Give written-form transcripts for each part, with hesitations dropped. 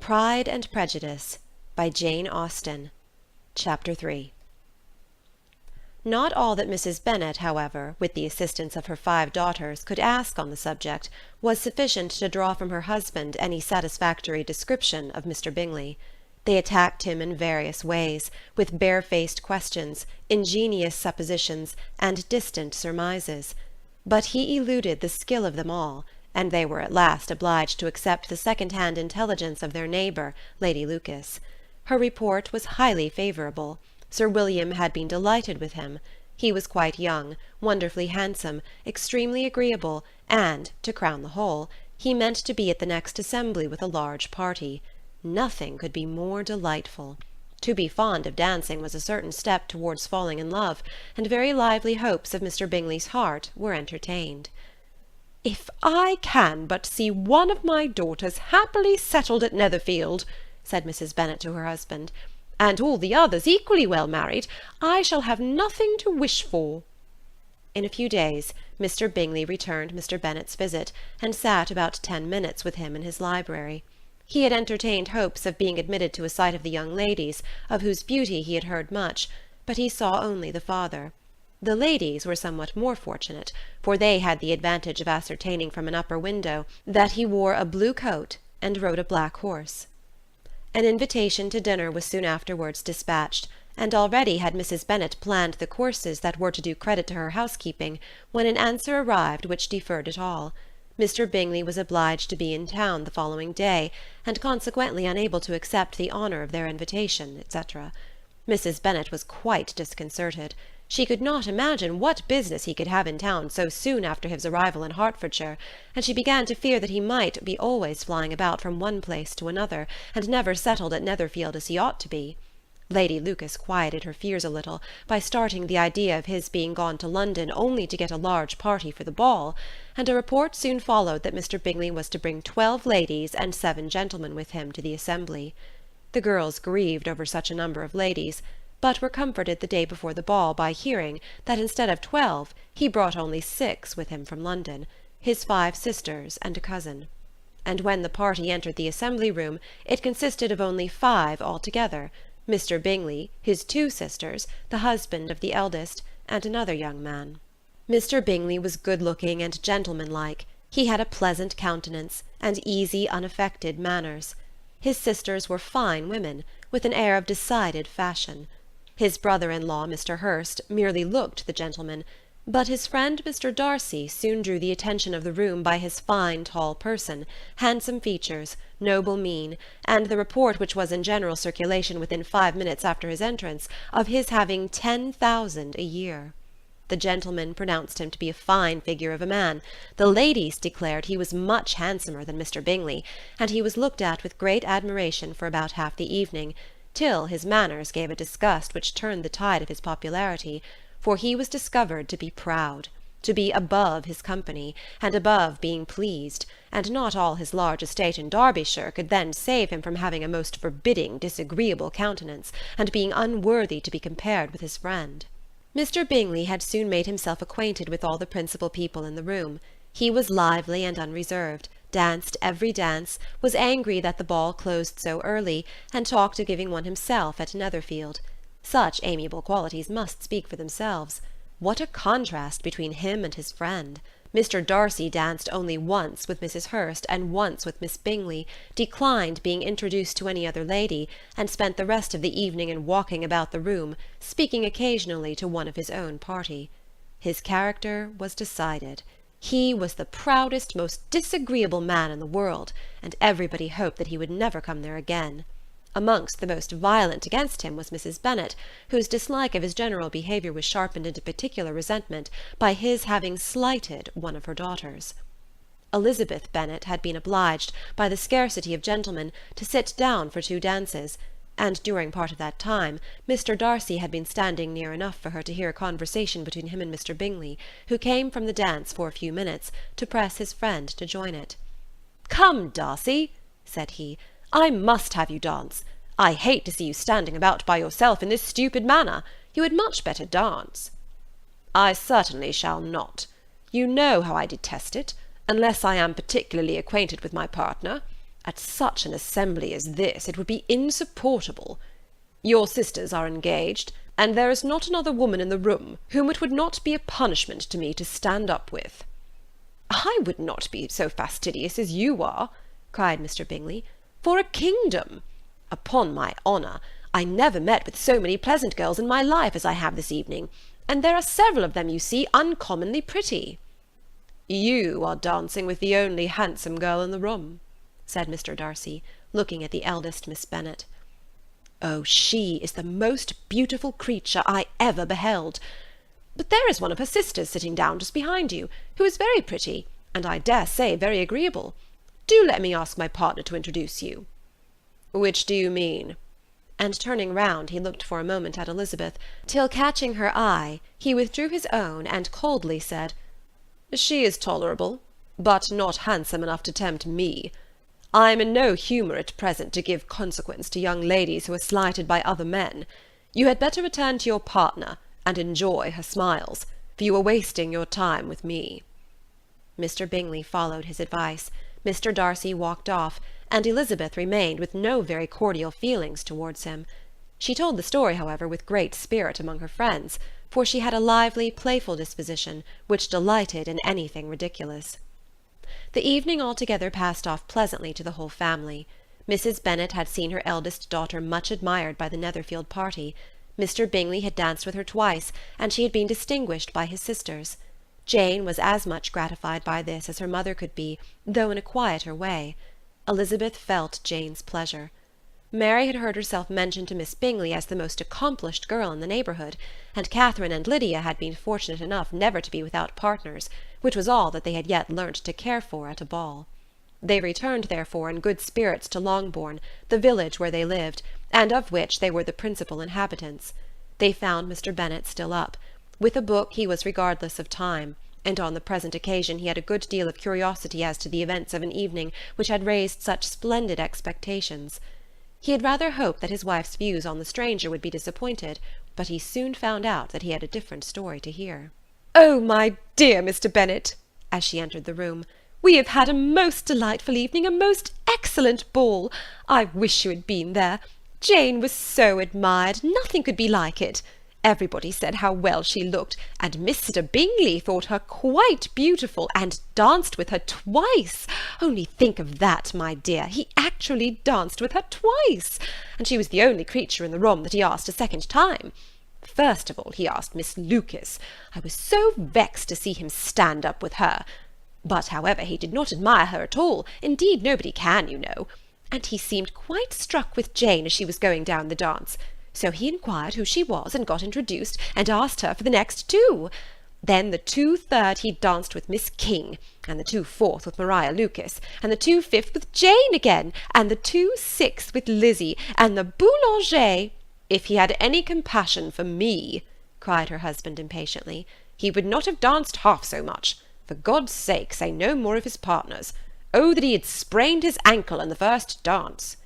Pride and Prejudice by Jane Austen. Chapter 3. Not all that Mrs. Bennet, however, with the assistance of her 5 daughters, could ask on the subject, was sufficient to draw from her husband any satisfactory description of Mr. Bingley. They attacked him in various ways, with barefaced questions, ingenious suppositions, and distant surmises. But he eluded the skill of them all, and they were at last obliged to accept the second-hand intelligence of their neighbour, Lady Lucas. Her report was highly favourable. Sir William had been delighted with him. He was quite young, wonderfully handsome, extremely agreeable, and, to crown the whole, he meant to be at the next assembly with a large party. Nothing could be more delightful. To be fond of dancing was a certain step towards falling in love, and very lively hopes of Mr. Bingley's heart were entertained. "If I can but see one of my daughters happily settled at Netherfield," said Mrs. Bennet to her husband, "and all the others equally well married, I shall have nothing to wish for." In a few days Mr. Bingley returned Mr. Bennet's visit, and sat about 10 minutes with him in his library. He had entertained hopes of being admitted to a sight of the young ladies, of whose beauty he had heard much, but he saw only the father. The ladies were somewhat more fortunate, for they had the advantage of ascertaining from an upper window that he wore a blue coat and rode a black horse. An invitation to dinner was soon afterwards dispatched, and already had Mrs. Bennet planned the courses that were to do credit to her housekeeping, when an answer arrived which deferred it all. Mr. Bingley was obliged to be in town the following day, and consequently unable to accept the honour of their invitation, etc. Mrs. Bennet was quite disconcerted. She could not imagine what business he could have in town so soon after his arrival in Hertfordshire, and she began to fear that he might be always flying about from one place to another, and never settled at Netherfield as he ought to be. Lady Lucas quieted her fears a little by starting the idea of his being gone to London only to get a large party for the ball, and a report soon followed that Mr. Bingley was to bring 12 ladies and 7 gentlemen with him to the assembly. The girls grieved over such a number of ladies, but were comforted the day before the ball by hearing that instead of 12 he brought only 6 with him from London, his 5 sisters and a cousin. And when the party entered the assembly-room, it consisted of only 5 altogether: Mr. Bingley, his 2 sisters, the husband of the eldest, and another young man. Mr. Bingley was good-looking and gentlemanlike. He had a pleasant countenance, and easy, unaffected manners. His sisters were fine women, with an air of decided fashion. His brother-in-law, Mr. Hurst, merely looked the gentleman, but his friend Mr. Darcy soon drew the attention of the room by his fine tall person, handsome features, noble mien, and the report which was in general circulation within 5 minutes after his entrance, of his having 10,000 a year. The gentlemen pronounced him to be a fine figure of a man. The ladies declared he was much handsomer than Mr. Bingley, and he was looked at with great admiration for about half the evening, till his manners gave a disgust which turned the tide of his popularity, for he was discovered to be proud, to be above his company, and above being pleased, and not all his large estate in Derbyshire could then save him from having a most forbidding, disagreeable countenance, and being unworthy to be compared with his friend. Mr. Bingley had soon made himself acquainted with all the principal people in the room. He was lively and unreserved, danced every dance, was angry that the ball closed so early, and talked of giving one himself at Netherfield. Such amiable qualities must speak for themselves. What a contrast between him and his friend! Mr. Darcy danced only once with Mrs. Hurst and once with Miss Bingley, declined being introduced to any other lady, and spent the rest of the evening in walking about the room, speaking occasionally to one of his own party. His character was decided. He was the proudest, most disagreeable man in the world, and everybody hoped that he would never come there again. Amongst the most violent against him was Mrs. Bennet, whose dislike of his general behaviour was sharpened into particular resentment by his having slighted one of her daughters. Elizabeth Bennet had been obliged, by the scarcity of gentlemen, to sit down for 2 dances, and during part of that time Mr. Darcy had been standing near enough for her to hear a conversation between him and Mr. Bingley, who came from the dance for a few minutes to press his friend to join it. "Come, Darcy," said he, "I must have you dance. I hate to see you standing about by yourself in this stupid manner. You had much better dance." "I certainly shall not. You know how I detest it, unless I am particularly acquainted with my partner. At such an assembly as this it would be insupportable. Your sisters are engaged, and there is not another woman in the room whom it would not be a punishment to me to stand up with." "I would not be so fastidious as you are," cried Mr. Bingley, "for a kingdom. Upon my honour, I never met with so many pleasant girls in my life as I have this evening, and there are several of them, you see, uncommonly pretty." "You are dancing with the only handsome girl in the room," said Mr. Darcy, looking at the eldest Miss Bennet. "Oh, she is the most beautiful creature I ever beheld. But there is one of her sisters sitting down just behind you, who is very pretty, and I dare say very agreeable. Do let me ask my partner to introduce you." "Which do you mean?" And turning round, he looked for a moment at Elizabeth, till catching her eye, he withdrew his own and coldly said, "She is tolerable, but not handsome enough to tempt me. I am in no humour at present to give consequence to young ladies who are slighted by other men. You had better return to your partner, and enjoy her smiles, for you are wasting your time with me." Mr. Bingley followed his advice. Mr. Darcy walked off, and Elizabeth remained with no very cordial feelings towards him. She told the story, however, with great spirit among her friends, for she had a lively, playful disposition, which delighted in anything ridiculous. The evening altogether passed off pleasantly to the whole family. Mrs. Bennet had seen her eldest daughter much admired by the Netherfield party. Mr. Bingley had danced with her twice, and she had been distinguished by his sisters. Jane was as much gratified by this as her mother could be, though in a quieter way. Elizabeth felt Jane's pleasure. Mary had heard herself mentioned to Miss Bingley as the most accomplished girl in the neighbourhood, and Catherine and Lydia had been fortunate enough never to be without partners, which was all that they had yet learnt to care for at a ball. They returned, therefore, in good spirits to Longbourn, the village where they lived, and of which they were the principal inhabitants. They found Mr. Bennet still up. With a book he was regardless of time, and on the present occasion he had a good deal of curiosity as to the events of an evening which had raised such splendid expectations. He had rather hoped that his wife's views on the stranger would be disappointed, but he soon found out that he had a different story to hear. "Oh, my dear Mr. Bennet," as she entered the room, "we have had a most delightful evening, a most excellent ball. I wish you had been there. Jane was so admired, nothing could be like it. Everybody said how well she looked, and Mr. Bingley thought her quite beautiful, and danced with her twice. Only think of that, my dear, he actually danced with her twice, and she was the only creature in the room that he asked a second time. First of all he asked Miss Lucas. I was so vexed to see him stand up with her. But, however, he did not admire her at all, indeed nobody can, you know, and he seemed quite struck with Jane as she was going down the dance. So he inquired who she was, and got introduced, and asked her for the next two. Then the 2/3 he danced with Miss King, and the 2/4 with Maria Lucas, and the 2/5 with Jane again, and the 2/6 with Lizzie, and the Boulanger. If he had any compassion for me, cried her husband impatiently, he would not have danced half so much. For God's sake, say no more of his partners. Oh, that he had sprained his ankle in the first dance.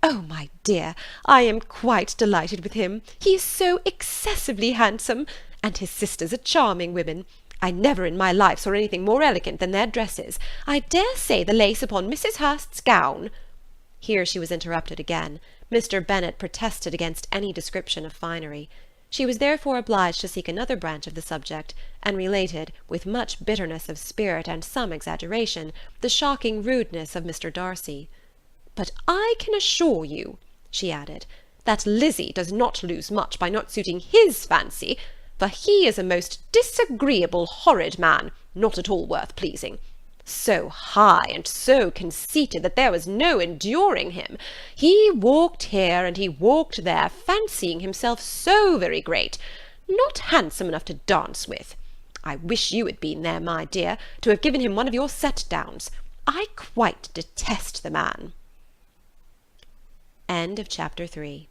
Oh, my dear, I am quite delighted with him. He is so excessively handsome, and his sisters are charming women. I never in my life saw anything more elegant than their dresses. I dare say the lace upon Mrs. Hurst's gown—" Here she was interrupted again. Mr. Bennet protested against any description of finery. She was therefore obliged to seek another branch of the subject, and related, with much bitterness of spirit and some exaggeration, the shocking rudeness of Mr. Darcy. "But I can assure you," she added, "that Lizzie does not lose much by not suiting his fancy, for he is a most disagreeable, horrid man, not at all worth pleasing. So high and so conceited that there was no enduring him. He walked here and he walked there, fancying himself so very great, not handsome enough to dance with. I wish you had been there, my dear, to have given him one of your set-downs. I quite detest the man." End of chapter 3.